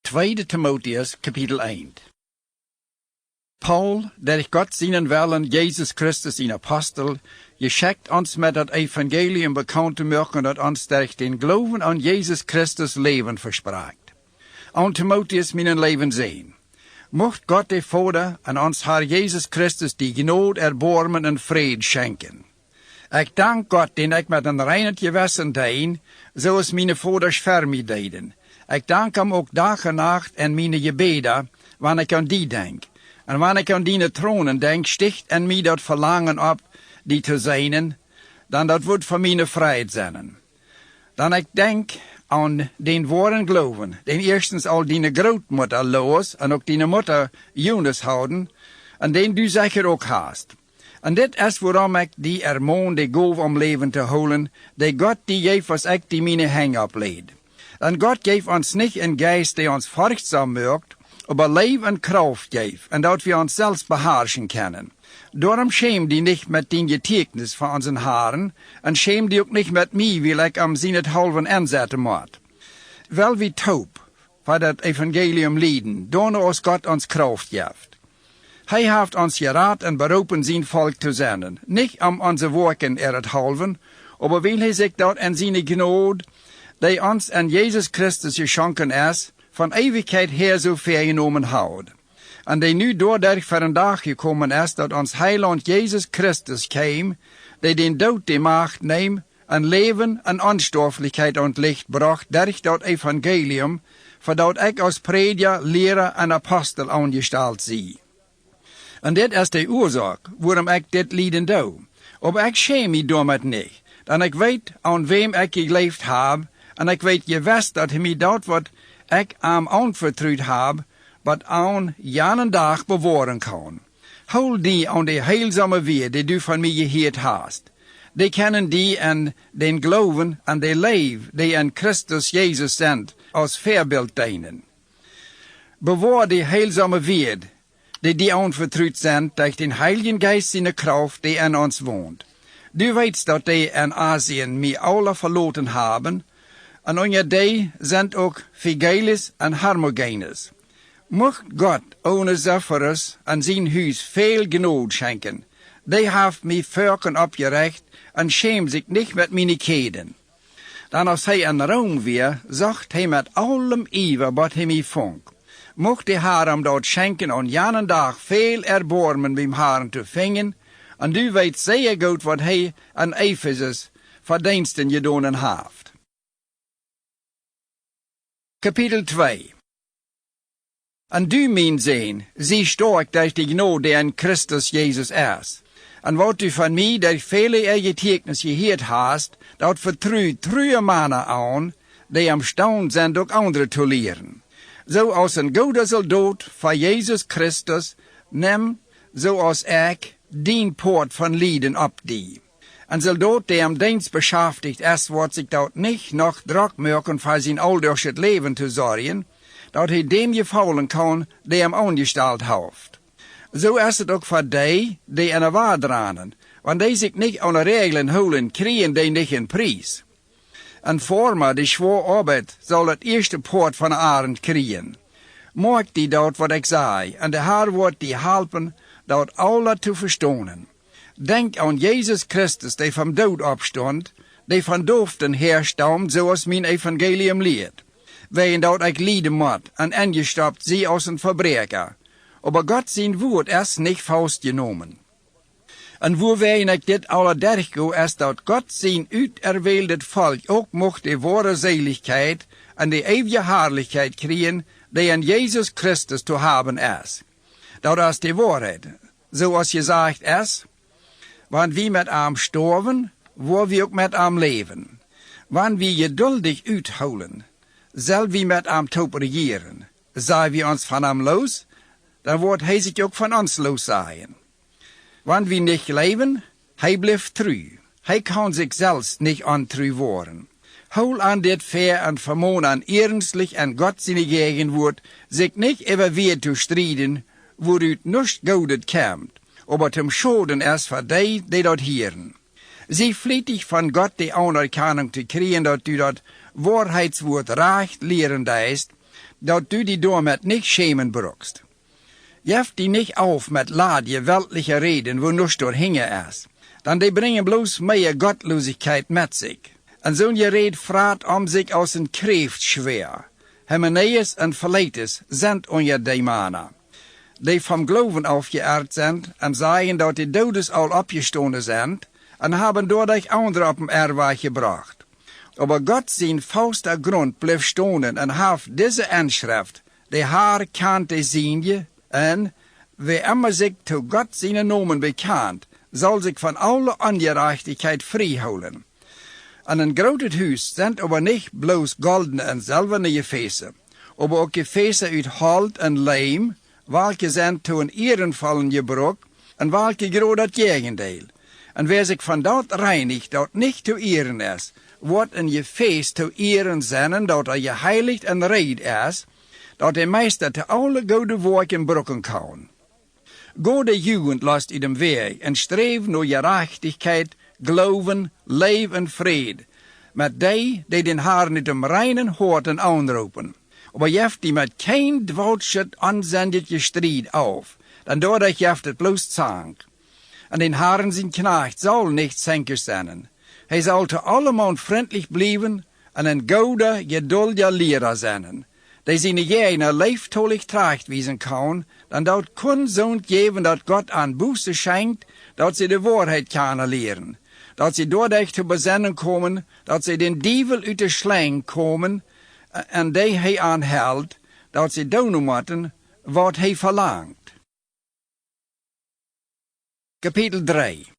2. Timotheus, Kapitel 1. Paul, der ich Gott seinen Willen, Jesus Christus, in Apostel, geschickt uns mit das Evangelium bekannt zu machen, dat uns durch den Glauben an Jesus Christus Leben verspragt. An Timotheus meinen Leben sehen. Mocht Gott der Vater an uns Herr Jesus Christus die Gnade, Erbarmen und Frieden schenken. Ich dank Gott, den ich mit ein reines Gewissen dein, so es meine Vaters für mich deden. Ich dank ihm auch Tag und Nacht in meine Gebete, wann ich an die denk. Und wann ich an die Thronen denk, sticht in mir das Verlangen ab, die zu seinen, dann das wird für meine Freiheit sein. Dann ich denk an den wahren Glauben, den erstens all die Großmutter los und auch die Mutter Jonas houden, an den du sicher auch hast. Und dit is waarom ik die ermoon die goof om leven te holen, die Gott die geeft was ik die meine hang opleid. En Gott geeft ons nicht een geest die ons furchtsam maakt, aber Leib und Kraft geeft, en dat wir uns selbst beherrschen können. Darum schäm die nicht mit den Getägnis von unseren Haaren, und schäm die auch nicht mit mir, weil ich am sinethalben ansetzen muss. Weil wie taub, weil das Evangelium lieden, donner aus Gott uns Kraft geeft. Hij heeft ons geraad en beroepen zijn volk te zenden, niet om onze werken halven, aber weil hij zich dat in zijn genade, die ons en Jezus Christus geschonken is, van eeuwigheid her zo vergenomen houdt. En die nu doordat voor een dag gekomen is, dat ons heiland Jezus Christus kwam, die den dood de macht neemt, en leven en onsterfelijkheid und licht bracht, durch dat evangelium, voor dat ik als prediger, leraar en apostel aangesteld zie. En dit is de oorzaak waarom ik dit lieden doe. Aber ik schäm mij damit niet. Dan ik weet aan wem ik geleefd heb, en ik weet gewiss dat hij mij dat wat ik aan aanvertrouwd heb, wat aan jaren dag bewaren kan. Hou die aan de heilzame weer die du van mij gehoord hast. Die kennen die en den geloven en de leven die in Christus Jezus zijn, als voorbeeld dienen. Bewaar die heilzame weer, die anvertraut sind durch den Heiligen Geist seine Kraft, die in uns wohnt. Du weißt, dass die in Asien mir alle verloren haben, und unter die sind auch Figelis und Hermogenes. Mocht Gott ohne Zephyrus an sein Haus viel Gnade schenken. Die hat mir Völkern abgerecht und schämt sich nicht mit meine Käden. Dann als hij in Rom weer, sagt hij mit allem Iver, was hij mir funk. Mocht de Herr dort schenken und jenen Tag viel Erbarmen beim Herrn zu fingen, und du weißt sehr gut, was hij an Ephesus Verdiensten gedonen hat. Kapitel 2. Und du, mein Sehn, sieh stark durch die Gnade, die in Christus Jesus ist. Und was du von mir durch viele Ergetägnis gehört hast, dort vertraut treue Männer an, die am Staun sind, auch andere zu lehren. So als een goede soldaat van Jezus Christus, neem, zoals ik, dien poort van lieden op die. Een soldaat die am Dienst beschäftigt ist, wordt zich dat niet nog druk maken voor zijn aldersche leven te zorgen, dat hij dem gefallen kan, die hem aangesteld heeft. Zo is het ook voor die in de waar dranen, want die zich niet aan de regelen houden, krijgen die niet een prijs. En vormer die schwere arbeid zal het eerste poort van de arend kriegen. Maak die dat wat ik zei, en de Heer wordt die helpen, dat alle te verstaan. Denk aan Jezus Christus, die van dood opstond, die van doofden herstamt, zoals mijn evangelium leert. Wegen dat ik lijden moet, en ingestapt zie als een verbreker. Aber Gott zijn woord is niet vastgenomen. En woorwegen ik dit alle dergo is dat God zijn uiterwähldet volk ook mocht de wahre Seligkeit en de eeuwige Herrlichkeit kriegen, die in Jesus Christus te haben is. Dat is de waarheid, zoals gezegd is, want wie met hem sterven, wo wir ook met hem leven. Want wie geduldig uithouden, zal wie met hem top regieren. Zijn we ons van hem los, dan wordt hij zich ook van ons los zijn. Want wie nicht leben, hij blijft treu. Hij kan zich selbst nicht untreu worden. Hol an dit fair en vermoon an ernstlich en Gott seine Gegenwart, sich nicht immer wieder zu streiten, woruit nichts Gutes kommt, aber zum Schaden erst für die dort hören. Sie flittig von Gott die Anerkennung zu kriegen, dass du dort Wahrheitswort recht lehren ist, dat du die damit nicht schämen brauchst. Jeft die nicht auf mit ladje weltliche Reden, wo nur door hinge is. Dan die bringen bloß mehr Gottlosigkeit mit sich. En zo'n Gerät vraat sich aus een Kreeft schwer. Hymenaeus en Philetus sind unter die Männer, die vom Glauben aufgeehrt sind en sagen, dat die Todes al opgestonden sind en haben dadurch andere op dem Erwach gebracht. Aber Gott sein fauster Grund bleef stonden en heeft diese Inschrift, die haar kannte zien en wie immer sich zu Gott seine Nomen bekannt, soll sich von aller Ungerechtigkeit vrijhouden. An een groot huis sind aber nicht bloß goldene en silberne Gefäße, aber auch Gefäße uit Holz en Leim, welche sind zu een ehrenvollen Gebrauch en welche groot dat Gegenteil. En wer sich von dort reinigt, dort nicht zu ehren ist, wordt een Gefäß zu ehren zijn, dat geheiligt en reid ist, dat de Meister te alle gode werken brukken kan. Gode Jugend lasst u dem Weg en streef naar gerechtigkeit, Glauben, Leib en Fried, met die den Herrn mit dem reinen Horten aanroepen. Aber jeft die met kein dwalschet ansendige Stried auf, dann dadurch jeft het bloß zank. En den Herrn sein Knecht soll nicht zänker sein. Hij soll zu allemaal freundlich bleiben en een gode, geduldiger Lehrer sein, die seine jene leeftolig tracht wiesen kann, dan dat kun zo'n geven dat Gott aan Buße schenkt, dat sie de Wahrheit kunnen leren, dat sie dadurch zu besinnen komen, dat sie den Dievel uit de slang komen, en die hij aanhält, dat sie doen moeten wat hij verlangt. Kapitel 3.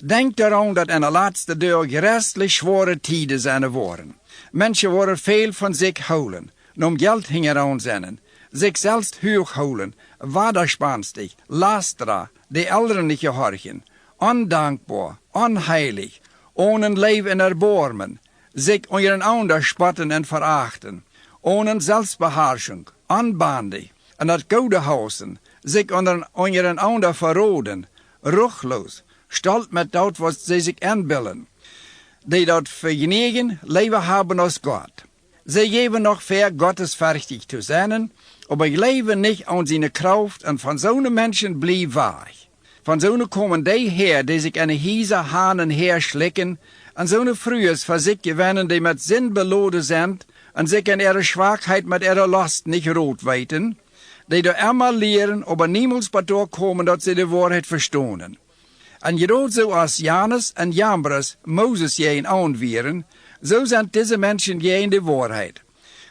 Denk daran, dat in de laatste dag restlich schwere tijden zijn worden. Menschen worden veel van zich houden, om geld hingeraan zijn, zich zelfs hoog houden, waderspanstig, lastra, de elderen niet gehorchen, ondankbaar, onheilig, ohne leven en erbarmen, zich onder een ander spotten en verachten, ohne zelfbeherrschung, onbandig, en dat gode huizen, zich onder een ander verroden, ruchloos, stolt met dat wat ze zich inbillen, die dat vergnügen leven hebben als Gott. Sie geben noch fair, gottesfertig zu sein, aber leben nicht an seine Kraft und von so einem Menschen blieb weich. Von so einem kommen die her, die sich eine Hiese Hahnen herschlecken, und so eine Frühes für sich gewinnen, die mit Sinn belohnt sind, und sich in ihrer Schwachheit mit ihrer Last nicht rot weiten, die da immer lehren, aber niemals bedacht kommen, dass sie die Wahrheit verstehen. Und gerade so als Janus und Jambres Moses jen anwieren, so sind diese Menschen jen die Wahrheit.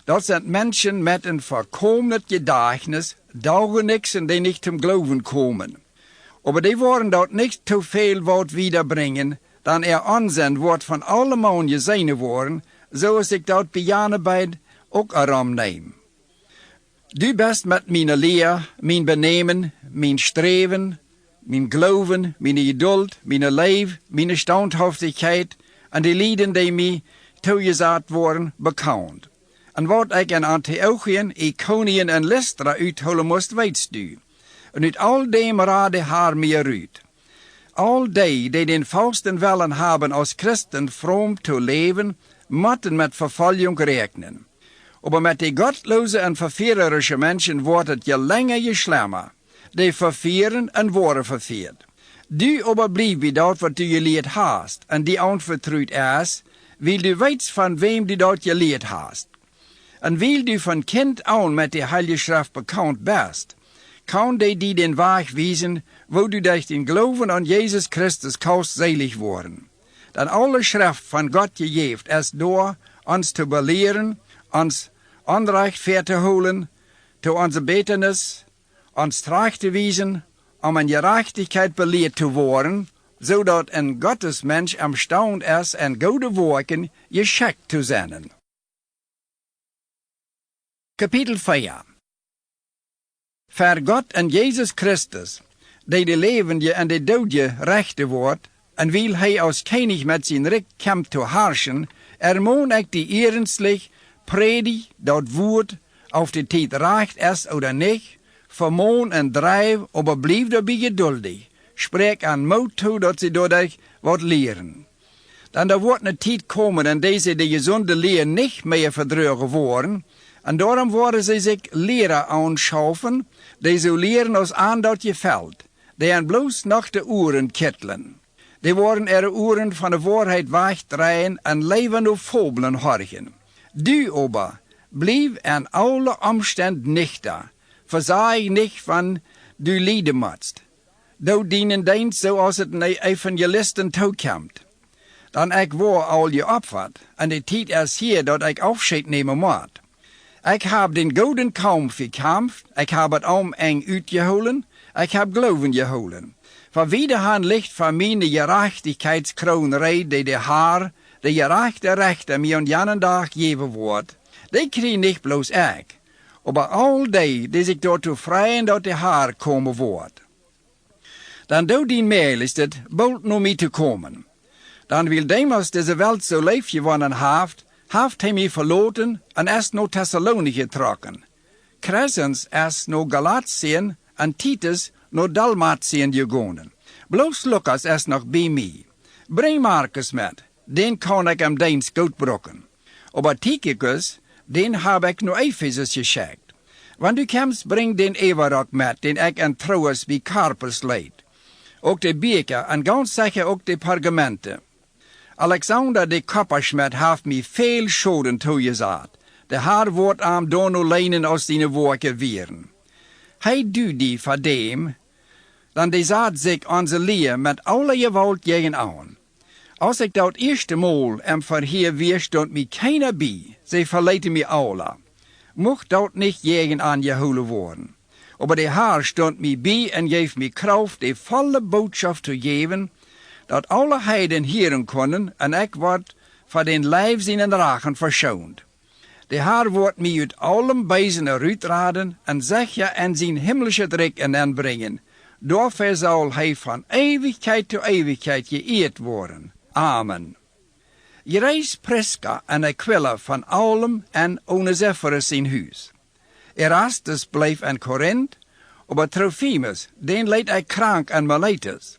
Das sind Menschen mit ein verkommenes Gedächtnis, dauern nichts und die nicht zum Glauben kommen. Aber die wollen dort nicht zu viel Wort wiederbringen, dann Ansehen wird von allemaal gesehen worden, so ist ich dort bei auch Aram nehmen. Du bist mit meiner Lehr, mein Benehmen, mein Streben, mein Glauben, meine Geduld, meine Leib, meine Standhaftigkeit und die Lieden, die mir toegesagt worden, bekannt. En wat ik in Antiochien, Iconien en Lystra uitholen moest, weetst du. En uit al dem rade haar meer uit. Al die den Fausten willen haben, als Christen fromm zu leben, moeten met vervolgung rechnen. Aber mit die gottlose en verführerische Menschen wordt het je länger je schlimmer. Die verführen en worden verführt. Du aber blieb wie dat wat du geleerd hast, en die anvertrouwd is, weil du weißt, von wem du dort geleerd hast. Und weil du von Kind an mit der Heilige Schrift bekannt bist, kann die den Weg wiesen, wo du durch den Glauben an Jesus Christus kannst selig worden. Denn alle Schrift von Gott gegeben ist da, uns zu belehren, uns Anrecht verzuholen, zu unser Betenis, uns Recht zu wiesen, in Gerechtigkeit belehrt zu worden, so dat ein Gottesmensch am Staun ist, en gute Werken geschickt zu sein. Kapitel 4. Für Gott en Jesus Christus, die Lebende en die Dode rechte wordt, en wil hij als König met zijn Recht kämpft zu herrschen, ermoon ik die ernstlich, predig, dat woord, auf die Tijd recht ist oder nicht, vermoon en drijf, aber blieb dabei geduldig. Spreek aan moed toe dat ze dadurch wat leren. Dan er wordt een tijd komen en deze de gezonde leer niet meer verdreugen worden, En daarom worden ze zich leren aanschaffen, die zo leren als aan dat je veld, die aan bloos nog de oren kittelen. Die worden er oren van de waarheid wegdraaien en leven op fabelen horgen. Du aber, blijf aan alle omstand nichter, verzag niet van du lijden moet. Du dienen dienst zoals het een evangelisten toekomt. Dan ik waar al je opvat, en de tijd is hier dat ik afscheid nemen moet. Ik heb den gouden kampf gekämpft, ik heb het om eng uitgeholen, ik heb geloven geholen. Voor wederhaan ligt van mijn gerechtigheidskroon reed die de haar, de gerechte rechter mij aan jenen dag geven wordt. Die krijg niet bloos ik, maar al die zich daartoe vrijen dat de haar komen wordt. Dan doet die mail is het bald naar mij te komen. Dan wil demals deze welt zo lief gewonnen heeft hij mij verloten en is naar Thessaloniki getrokken. Crescens is naar Galatien en Titus naar Dalmatien gegaan. Bloos Lucas is nog bij mij. Breng Marcus met, den kan ik hem dienst goed brokken. Maar Tychicus, den heb ik naar Ephesus geschikt. Want u komst, breng den Everok met, den ik en trouwens bij Carpus leid. Ook de beker en ganz zeker ook de pergamenten. Alexander de Koppersmet heeft mij veel schoden toegezet. De haar wordt aan dono leinen als die woorden wieren. Hij doet die voor dem, dan die zet zich onze leer met alle gewalt tegen aan. Als ik dat eerste maal en verheer weer stond mij keiner bij, ze verleiden mij alle. Mocht dat niet tegen aan gehouden worden. Maar de haar stond mij bij en geeft mij kracht de volle boodschap te geven, dat alle heiden hieren konden en ik word voor den lijf zijn dragen verschoond. De haar wordt mij uit allem bijzen uitraden en zeg je en zijn himmlische drek en aanbrengen. Daarvoor zal hij van eeuwigheid tot eeuwigheid geëerd worden. Amen. Je reis Prisca en Aquila van allem en Onesiphorus zijn huis. Erastus bleef in Korinthe, maar Trophimus, den leed ik krank en maletus.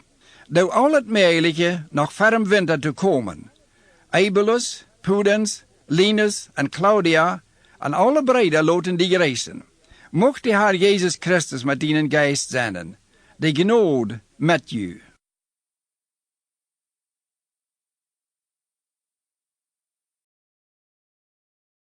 Door al het meelige nog ferm winter te komen. Eubulus, Pudens, Linus en Claudia en alle breiden loten die reizen. Mocht de Heer Jezus Christus met dienen geest zenden. De genade met u.